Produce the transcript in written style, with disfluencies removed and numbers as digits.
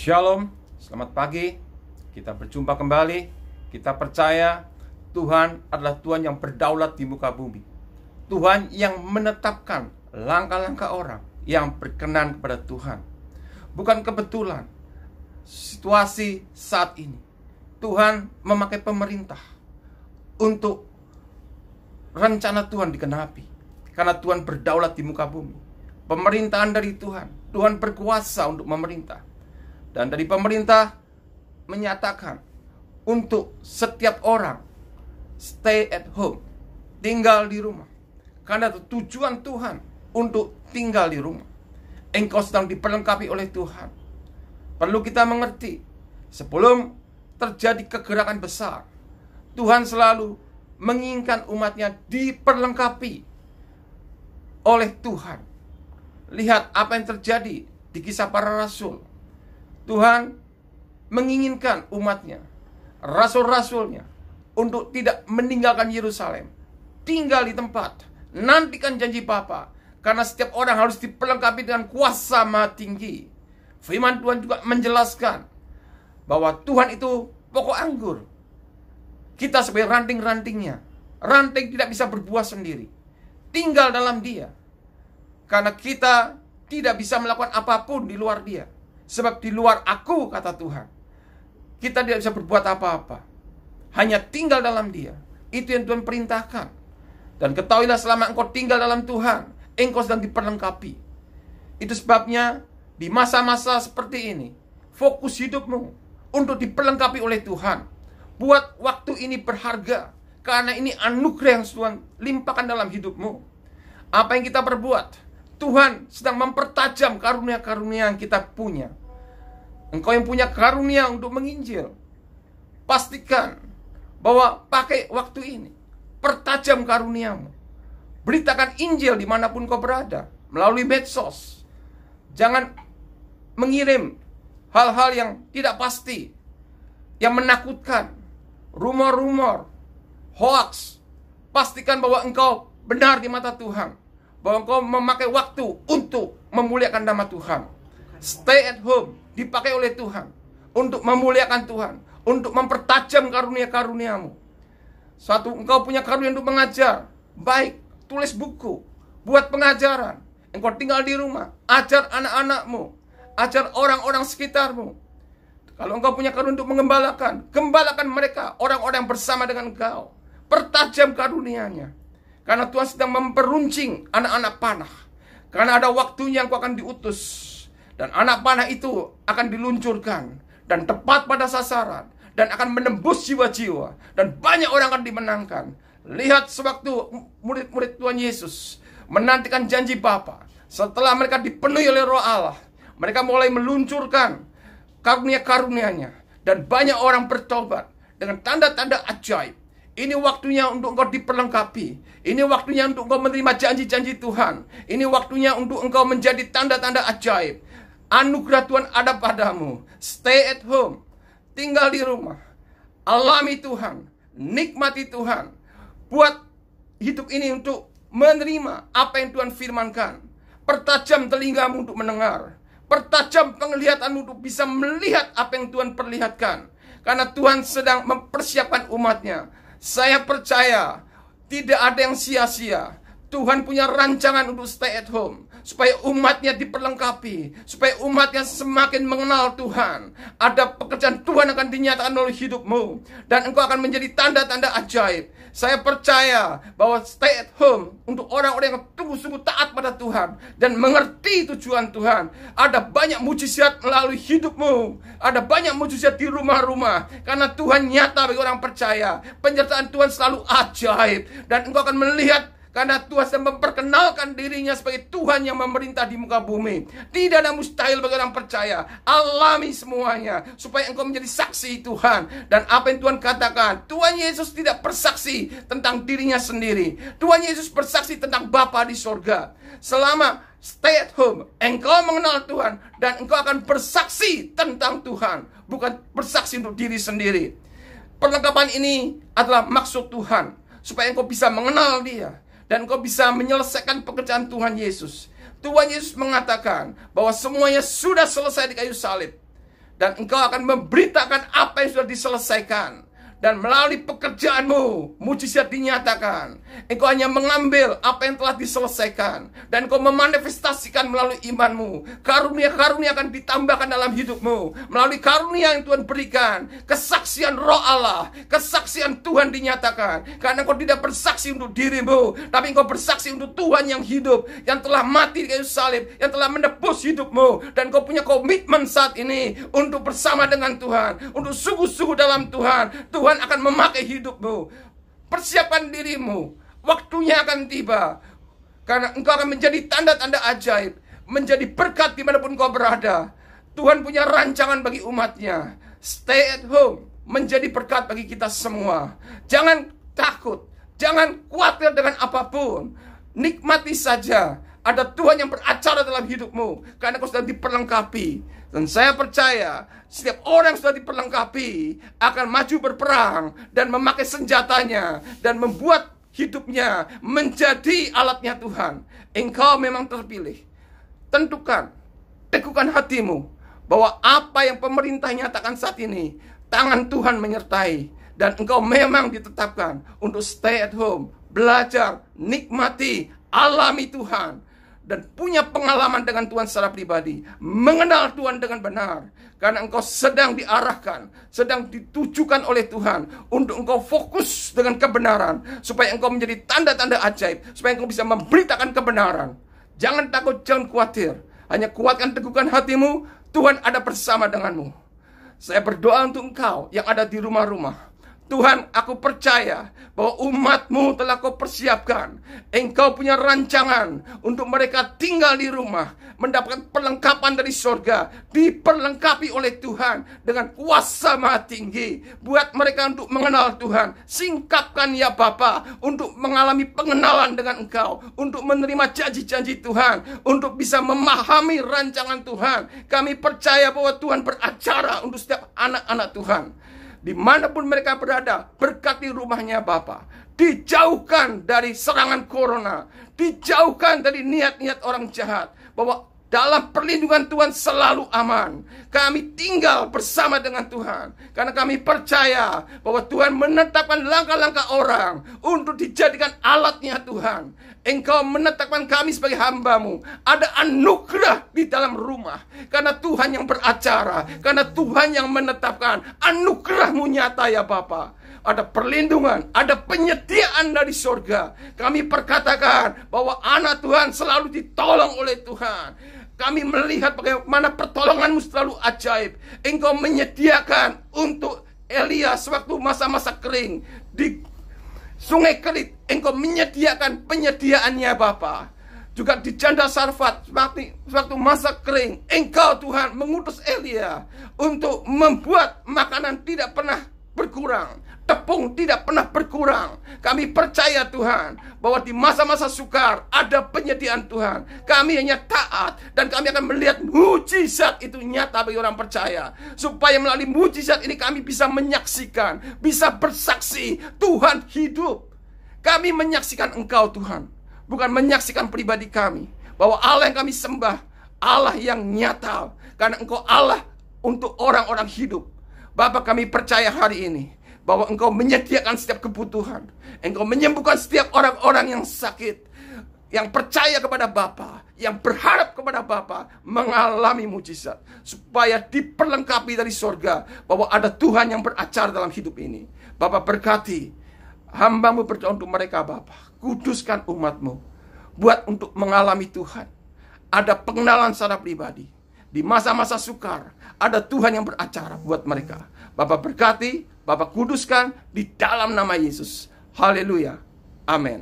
Shalom, selamat pagi. Kita berjumpa kembali. Kita percaya Tuhan adalah Tuhan yang berdaulat di muka bumi. Tuhan yang menetapkan langkah-langkah orang yang berkenan kepada Tuhan. Bukan kebetulan situasi saat ini Tuhan memakai pemerintah untuk rencana Tuhan digenapi. Karena Tuhan berdaulat di muka bumi. Pemerintahan dari Tuhan. Tuhan berkuasa untuk memerintah. Dan dari pemerintah menyatakan untuk setiap orang stay at home, tinggal di rumah. Karena itu tujuan Tuhan untuk tinggal di rumah. Engkau sedang diperlengkapi oleh Tuhan. Perlu kita mengerti, sebelum terjadi kegerakan besar, Tuhan selalu menginginkan umatnya diperlengkapi oleh Tuhan. Lihat apa yang terjadi di Kisah Para Rasul. Tuhan menginginkan umatnya, rasul-rasulnya, untuk tidak meninggalkan Yerusalem. Tinggal di tempat, nantikan janji Bapa. Karena setiap orang harus diperlengkapi dengan kuasa Maha Tinggi. Firman Tuhan juga menjelaskan bahwa Tuhan itu pokok anggur. Kita sebagai ranting-rantingnya. Ranting tidak bisa berbuah sendiri. Tinggal dalam Dia. Karena kita tidak bisa melakukan apapun di luar Dia. Sebab di luar aku, kata Tuhan, kita tidak bisa berbuat apa-apa. Hanya tinggal dalam Dia. Itu yang Tuhan perintahkan. Dan ketahuilah selama engkau tinggal dalam Tuhan, engkau sedang diperlengkapi. Itu sebabnya di masa-masa seperti ini, fokus hidupmu untuk diperlengkapi oleh Tuhan. Buat waktu ini berharga. Karena ini anugerah yang Tuhan limpahkan dalam hidupmu. Apa yang kita perbuat? Tuhan sedang mempertajam karunia-karunia yang kita punya. Engkau yang punya karunia untuk menginjil, pastikan bahwa pakai waktu ini. Pertajam karuniamu. Beritakan Injil dimanapun kau berada. Melalui medsos. Jangan mengirim hal-hal yang tidak pasti, yang menakutkan. Rumor-rumor, hoax. Pastikan bahwa engkau benar di mata Tuhan. Bahwa engkau memakai waktu untuk memuliakan nama Tuhan. Stay at home dipakai oleh Tuhan untuk memuliakan Tuhan, untuk mempertajam karunia-karuniamu. Satu, engkau punya karunia untuk mengajar. Baik, tulis buku, buat pengajaran. Engkau tinggal di rumah, ajar anak-anakmu, ajar orang-orang sekitarmu. Kalau engkau punya karunia untuk mengembalakan, gembalakan mereka, orang-orang yang bersama dengan engkau. Pertajam karunianya. Karena Tuhan sedang memperuncing anak-anak panah. Karena ada waktunya engkau akan diutus. Dan anak panah itu akan diluncurkan. Dan tepat pada sasaran. Dan akan menembus jiwa-jiwa. Dan banyak orang akan dimenangkan. Lihat sewaktu murid-murid Tuhan Yesus menantikan janji Bapa. Setelah mereka dipenuhi oleh Roh Allah, mereka mulai meluncurkan karunia-karunianya. Dan banyak orang bertobat dengan tanda-tanda ajaib. Ini waktunya untuk engkau diperlengkapi. Ini waktunya untuk engkau menerima janji-janji Tuhan. Ini waktunya untuk engkau menjadi tanda-tanda ajaib. Anugerah Tuhan ada padamu. Stay at home. Tinggal di rumah. Alami Tuhan. Nikmati Tuhan. Buat hidup ini untuk menerima apa yang Tuhan firmankan. Pertajam telingamu untuk mendengar. Pertajam penglihatanmu untuk bisa melihat apa yang Tuhan perlihatkan. Karena Tuhan sedang mempersiapkan umatnya. Saya percaya tidak ada yang sia-sia. Tuhan punya rancangan untuk stay at home. Supaya umatnya diperlengkapi. Supaya umatnya semakin mengenal Tuhan. Ada pekerjaan Tuhan akan dinyatakan oleh hidupmu. Dan engkau akan menjadi tanda-tanda ajaib. Saya percaya bahwa stay at home untuk orang-orang yang sungguh-sungguh taat pada Tuhan. Dan mengerti tujuan Tuhan. Ada banyak mujizat melalui hidupmu. Ada banyak mujizat di rumah-rumah. Karena Tuhan nyata bagi orang percaya. Penyertaan Tuhan selalu ajaib. Dan engkau akan melihat. Karena Tuhan sedang memperkenalkan dirinya sebagai Tuhan yang memerintah di muka bumi. Tidak ada mustahil bagi orang percaya. Alami semuanya. Supaya engkau menjadi saksi Tuhan. Dan apa yang Tuhan katakan. Tuhan Yesus tidak bersaksi tentang dirinya sendiri. Tuhan Yesus bersaksi tentang Bapa di sorga. Selama stay at home, engkau mengenal Tuhan. Dan engkau akan bersaksi tentang Tuhan. Bukan bersaksi untuk diri sendiri. Perlengkapan ini adalah maksud Tuhan. Supaya engkau bisa mengenal Dia. Dan engkau bisa menyelesaikan pekerjaan Tuhan Yesus. Tuhan Yesus mengatakan bahwa semuanya sudah selesai di kayu salib. Dan engkau akan memberitakan apa yang sudah diselesaikan. Dan melalui pekerjaanmu, mujizat dinyatakan. Engkau hanya mengambil apa yang telah diselesaikan. Dan engkau memanifestasikan melalui imanmu. Karunia-karunia akan ditambahkan dalam hidupmu. Melalui karunia yang Tuhan berikan. Kesaksian roh Allah. Kesaksian Tuhan dinyatakan. Karena engkau tidak bersaksi untuk dirimu. Tapi engkau bersaksi untuk Tuhan yang hidup. Yang telah mati di kayu salib. Yang telah menebus hidupmu. Dan engkau punya komitmen saat ini. Untuk bersama dengan Tuhan. Untuk sungguh-sungguh dalam Tuhan. Tuhan akan memakai hidupmu. Persiapkan dirimu. Waktunya akan tiba. Karena engkau akan menjadi tanda-tanda ajaib. Menjadi berkat dimanapun kau berada. Tuhan punya rancangan bagi umatnya. Stay at home. Menjadi berkat bagi kita semua. Jangan takut. Jangan khawatir dengan apapun. Nikmati saja. Ada Tuhan yang beracara dalam hidupmu. Karena kau sudah diperlengkapi. Dan saya percaya setiap orang yang sudah diperlengkapi akan maju berperang dan memakai senjatanya dan membuat hidupnya menjadi alatnya Tuhan. Engkau memang terpilih. Tentukan, teguhkan hatimu bahwa apa yang pemerintah nyatakan saat ini, tangan Tuhan menyertai. Dan engkau memang ditetapkan untuk stay at home, belajar, nikmati, alami Tuhan. Dan punya pengalaman dengan Tuhan secara pribadi. Mengenal Tuhan dengan benar. Karena engkau sedang diarahkan. Sedang ditujukan oleh Tuhan. Untuk engkau fokus dengan kebenaran. Supaya engkau menjadi tanda-tanda ajaib. Supaya engkau bisa memberitakan kebenaran. Jangan takut, jangan khawatir. Hanya kuatkan, teguhkan hatimu. Tuhan ada bersama denganmu. Saya berdoa untuk engkau yang ada di rumah-rumah. Tuhan, aku percaya bahwa umatmu telah kau persiapkan. Engkau punya rancangan untuk mereka tinggal di rumah, mendapatkan perlengkapan dari surga, diperlengkapi oleh Tuhan dengan kuasa maha tinggi. Buat mereka untuk mengenal Tuhan. Singkapkan ya Bapa, untuk mengalami pengenalan dengan Engkau, untuk menerima janji-janji Tuhan, untuk bisa memahami rancangan Tuhan. Kami percaya bahwa Tuhan beracara untuk setiap anak-anak Tuhan. Dimanapun mereka berada, berkati rumahnya Bapa. Dijauhkan dari serangan corona. Dijauhkan dari niat-niat orang jahat. Bahwa dalam perlindungan Tuhan selalu aman. Kami tinggal bersama dengan Tuhan. Karena kami percaya bahwa Tuhan menetapkan langkah-langkah orang untuk dijadikan alatnya Tuhan. Engkau menetapkan kami sebagai hamba-Mu. Ada anugerah di dalam rumah. Karena Tuhan yang beracara. Karena Tuhan yang menetapkan. Anugerah-Mu nyata ya Bapa. Ada perlindungan. Ada penyediaan dari surga. Kami perkatakan bahwa anak Tuhan selalu ditolong oleh Tuhan. Kami melihat bagaimana pertolongan-Mu selalu ajaib. Engkau menyediakan untuk Elia sewaktu masa-masa kering. Di Sungai Kerit, Engkau menyediakan penyediaannya Bapa. Juga di Janda Sarfat, waktu masa kering, Engkau Tuhan mengutus Elia untuk membuat makanan tidak pernah berkurang. Tepung tidak pernah berkurang. Kami percaya Tuhan bahwa di masa-masa sukar ada penyediaan Tuhan. Kami hanya taat dan kami akan melihat mujizat itu nyata bagi orang percaya. Supaya melalui mujizat ini kami bisa menyaksikan, bisa bersaksi Tuhan hidup. Kami menyaksikan Engkau Tuhan, bukan menyaksikan pribadi kami. Bahwa Allah yang kami sembah, Allah yang nyata. Karena Engkau Allah untuk orang-orang hidup. Bapa, kami percaya hari ini bahwa Engkau menyediakan setiap kebutuhan. Engkau menyembuhkan setiap orang-orang yang sakit, yang percaya kepada Bapa, yang berharap kepada Bapa, mengalami mujizat. Supaya diperlengkapi dari surga, bahwa ada Tuhan yang beracara dalam hidup ini. Bapa, berkati hamba-Mu, berdoa untuk mereka Bapa. Kuduskan umat-Mu, buat untuk mengalami Tuhan. Ada pengenalan secara pribadi. Di masa-masa sukar, ada Tuhan yang beracara buat mereka. Bapa berkati, Bapa kuduskan di dalam nama Yesus. Haleluya. Amin.